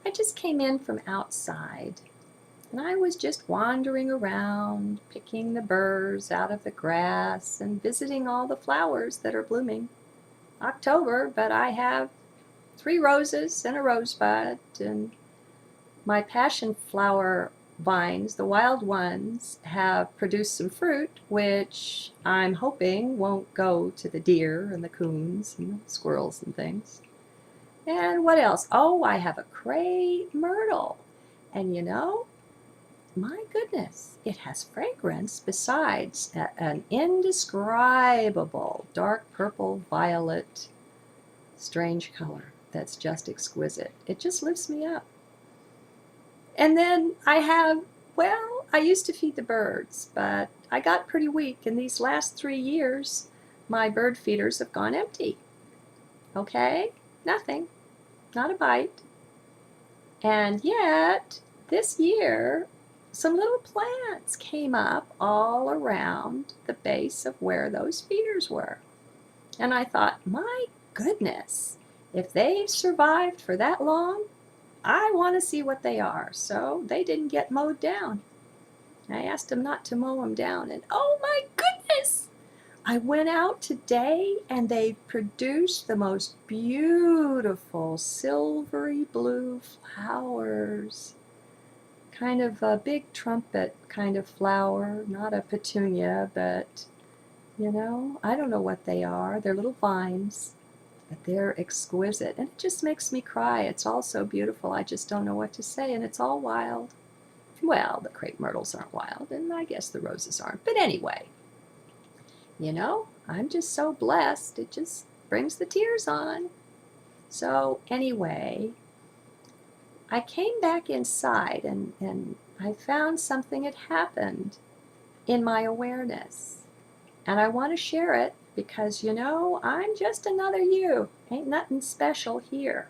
I just came in from outside, and I was just wandering around, picking the burrs out of the grass and visiting all the flowers that are blooming. October, but I have 3 roses and a rosebud, and my passion flower vines, the wild ones, have produced some fruit, which I'm hoping won't go to the deer and the coons and the squirrels and things. And what else? Oh, I have a crepe myrtle. And my goodness, it has fragrance besides an indescribable dark purple violet strange color that's just exquisite. It just lifts me up. And then I used to feed the birds, but I got pretty weak. In these last 3 years, my bird feeders have gone empty. Okay? Nothing. Not a bite. And yet, this year, some little plants came up all around the base of where those feeders were. And I thought, my goodness, if they've survived for that long, I want to see what they are. So they didn't get mowed down. I asked them not to mow them down, and oh my goodness! I went out today and they produced the most beautiful silvery blue flowers. Kind of a big trumpet kind of flower, not a petunia, but I don't know what they are. They're little vines, but they're exquisite, and it just makes me cry. It's all so beautiful. I just don't know what to say, and it's all wild. Well, the crepe myrtles aren't wild, and I guess the roses aren't. But anyway, I'm just so blessed. It just brings the tears on. So anyway, I came back inside, and I found something had happened in my awareness. And I want to share it because, I'm just another you. Ain't nothing special here.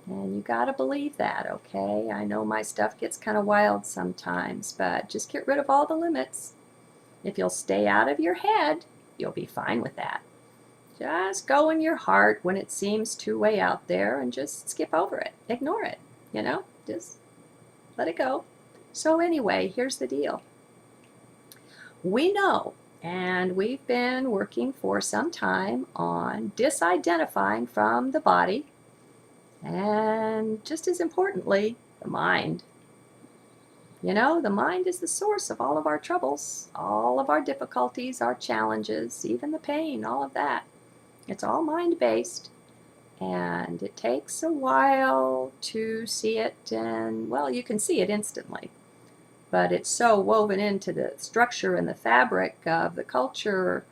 And you got to believe that, okay? I know my stuff gets kind of wild sometimes, but just get rid of all the limits. If you'll stay out of your head, you'll be fine with that. Just go in your heart when it seems too way out there and just skip over it. Ignore it, just let it go. So anyway, here's the deal. We know, and we've been working for some time on disidentifying from the body, and just as importantly, the mind. The mind is the source of all of our troubles, all of our difficulties, our challenges, even the pain, all of that. It's all mind-based, and it takes a while to see it, and, well, you can see it instantly. But it's so woven into the structure and the fabric of the culture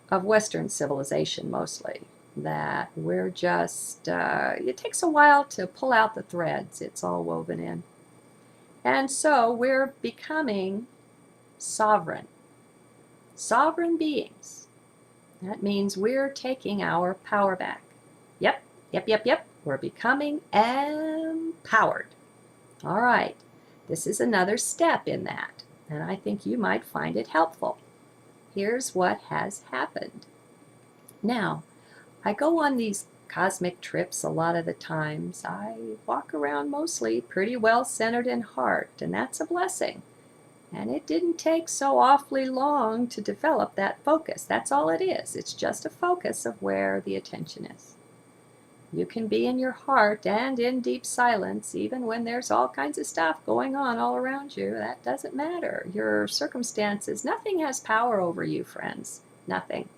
of Western civilization mostly, that we're just, it takes a while to pull out the threads. It's all woven in. And so we're becoming sovereign beings. That means we're taking our power back. Yep. We're becoming empowered. All right. This is another step in that, and I think you might find it helpful. Here's what has happened. Now, I go on these cosmic trips a lot of the times. I walk around mostly pretty well centered in heart, and that's a blessing. And it didn't take so awfully long to develop that focus. That's all it is. It's just a focus of where the attention is. You can be in your heart and in deep silence even when there's all kinds of stuff going on all around you. That doesn't matter. Your circumstances, nothing has power over you, friends. Nothing.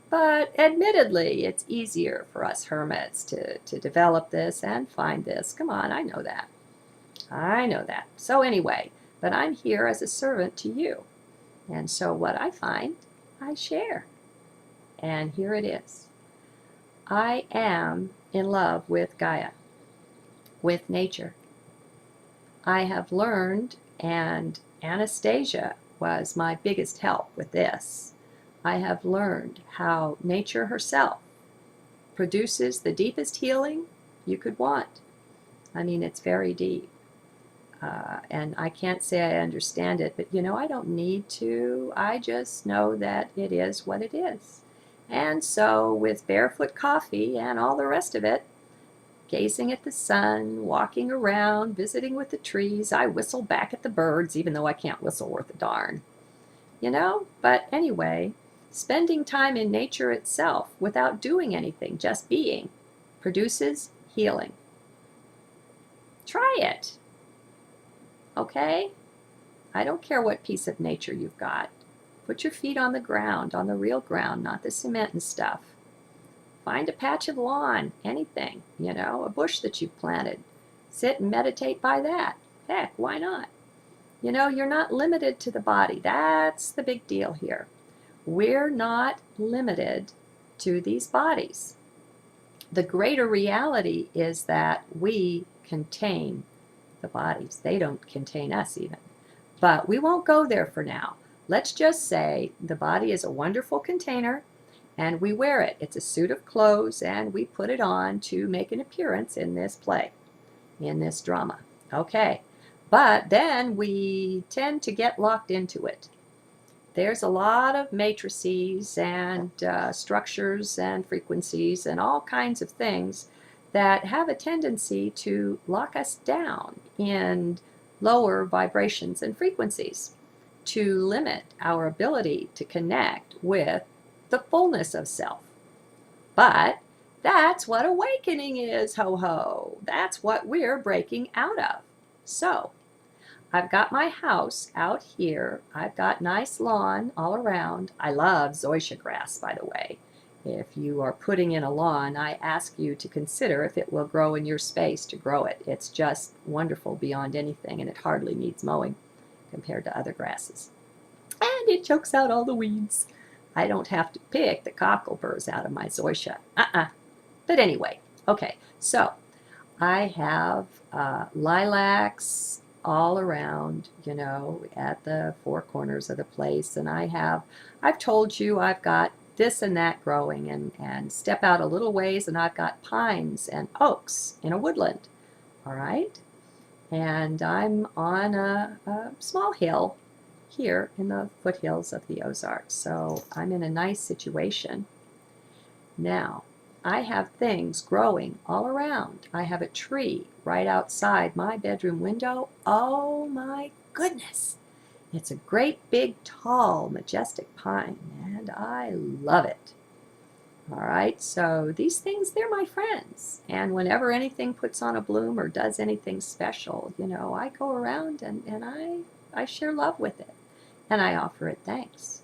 But admittedly, it's easier for us hermits to develop this and find this. Come on, I know that. So anyway, but I'm here as a servant to you. And so what I find, I share. And here it is. I am in love with Gaia, with nature. I have learned, and Anastasia was my biggest help with this. I have learned how nature herself produces the deepest healing you could want. I mean, it's very deep. And I can't say I understand it, but I don't need to. I just know that it is what it is. And so with barefoot coffee and all the rest of it, gazing at the sun, walking around, visiting with the trees. I whistle back at the birds, even though I can't whistle worth a darn. But anyway, spending time in nature itself without doing anything, just being, produces healing. Try it. Okay? I don't care what piece of nature you've got. Put your feet on the ground, on the real ground, not the cement and stuff. Find a patch of lawn, anything, a bush that you've planted. Sit and meditate by that. Heck, why not? You're not limited to the body. That's the big deal here. We're not limited to these bodies. The greater reality is that we contain the bodies. They don't contain us even. But we won't go there for now. Let's just say the body is a wonderful container and we wear it. It's a suit of clothes and we put it on to make an appearance in this play, in this drama. Okay. But then we tend to get locked into it. There's a lot of matrices and structures and frequencies and all kinds of things that have a tendency to lock us down in lower vibrations and frequencies, to limit our ability to connect with the fullness of self. But that's what awakening is, ho-ho. That's what we're breaking out of. So, I've got my house out here. I've got nice lawn all around. I love zoysia grass, by the way. If you are putting in a lawn, I ask you to consider if it will grow in your space to grow it. It's just wonderful beyond anything, and it hardly needs mowing compared to other grasses. And it chokes out all the weeds. I don't have to pick the cockleburs out of my zoysia. But anyway, okay, so I have lilacs all around, at the four corners of the place. And I've told you I've got this and that growing, and step out a little ways and I've got pines and oaks in a woodland. All right. And I'm on a small hill here in the foothills of the Ozarks. So I'm in a nice situation. Now, I have things growing all around. I have a tree right outside my bedroom window. Oh my goodness. It's a great big tall majestic pine and I love it. All right, so these things, they're my friends. And whenever anything puts on a bloom or does anything special, I go around and I share love with it. And I offer it thanks.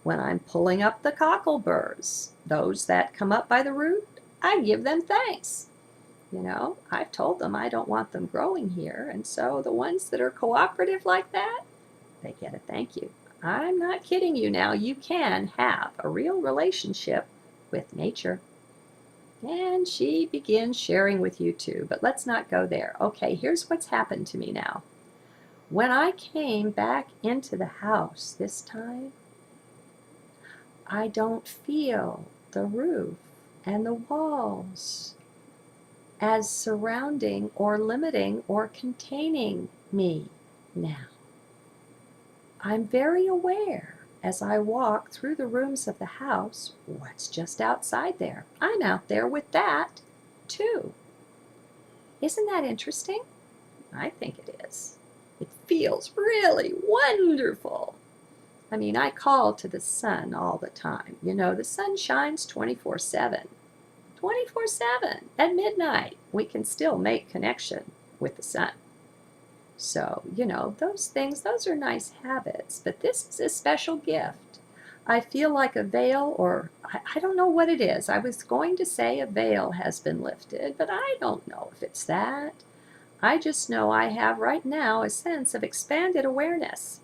When I'm pulling up the cockleburs, those that come up by the root, I give them thanks. I've told them I don't want them growing here, and so the ones that are cooperative like that, they get a thank you. I'm not kidding you now. You can have a real relationship with nature. And she begins sharing with you too, but let's not go there. Okay, here's what's happened to me now. When I came back into the house this time, I don't feel the roof and the walls as surrounding or limiting or containing me now. I'm very aware as I walk through the rooms of the house what's just outside there. I'm out there with that too. Isn't that interesting? I think it is. It feels really wonderful. I mean, I call to the sun all the time. The sun shines 24/7. 24/7. At midnight, we can still make connection with the sun. So, those things, those are nice habits. But this is a special gift. I feel like a veil, or I don't know what it is. I was going to say a veil has been lifted, but I don't know if it's that. I just know I have right now a sense of expanded awareness.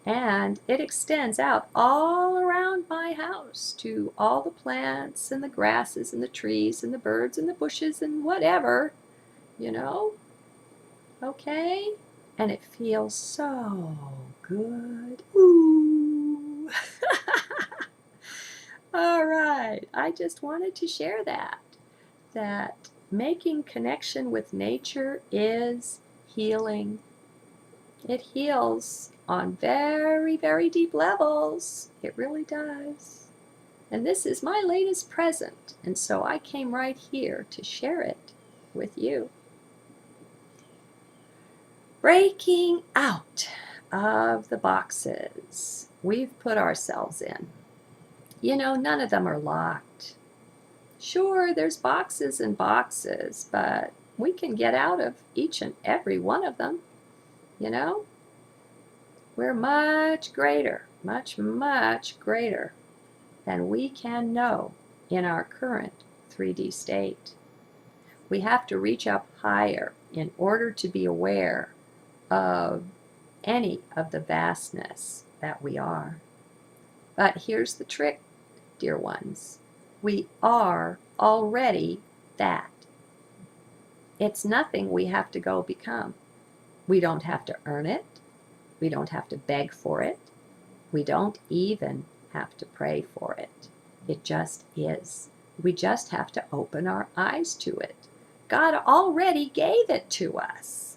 And it extends out all around my house to all the plants and the grasses and the trees and the birds and the bushes and whatever, Okay? And it feels so good. Ooh. All right. I just wanted to share that making connection with nature is healing. It heals on very, very deep levels. It really does. And this is my latest present. And so I came right here to share it with you. Breaking out of the boxes we've put ourselves in. You know, none of them are locked. Sure, there's boxes and boxes, but we can get out of each and every one of them, you know? We're much greater, much, much greater than we can know in our current 3D state. We have to reach up higher in order to be aware of any of the vastness that we are. But here's the trick, dear ones. We are already that. It's nothing we have to go become. We don't have to earn it. We don't have to beg for it. We don't even have to pray for it. It just is. We just have to open our eyes to it. God already gave it to us.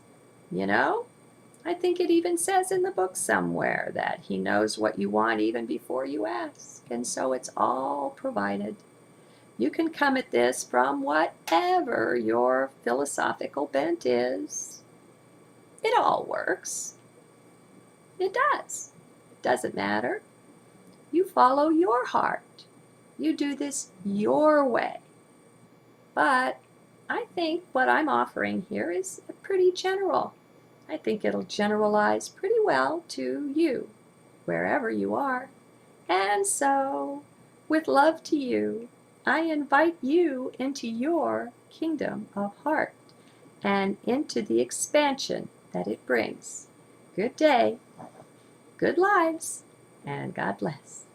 You know? I think it even says in the book somewhere that He knows what you want even before you ask. And so it's all provided. You can come at this from whatever your philosophical bent is. It all works. It does. It doesn't matter. You follow your heart. You do this your way. But I think what I'm offering here is pretty general. I think it'll generalize pretty well to you, wherever you are. And so, with love to you, I invite you into your kingdom of heart and into the expansion that it brings. Good day, good lives, and God bless.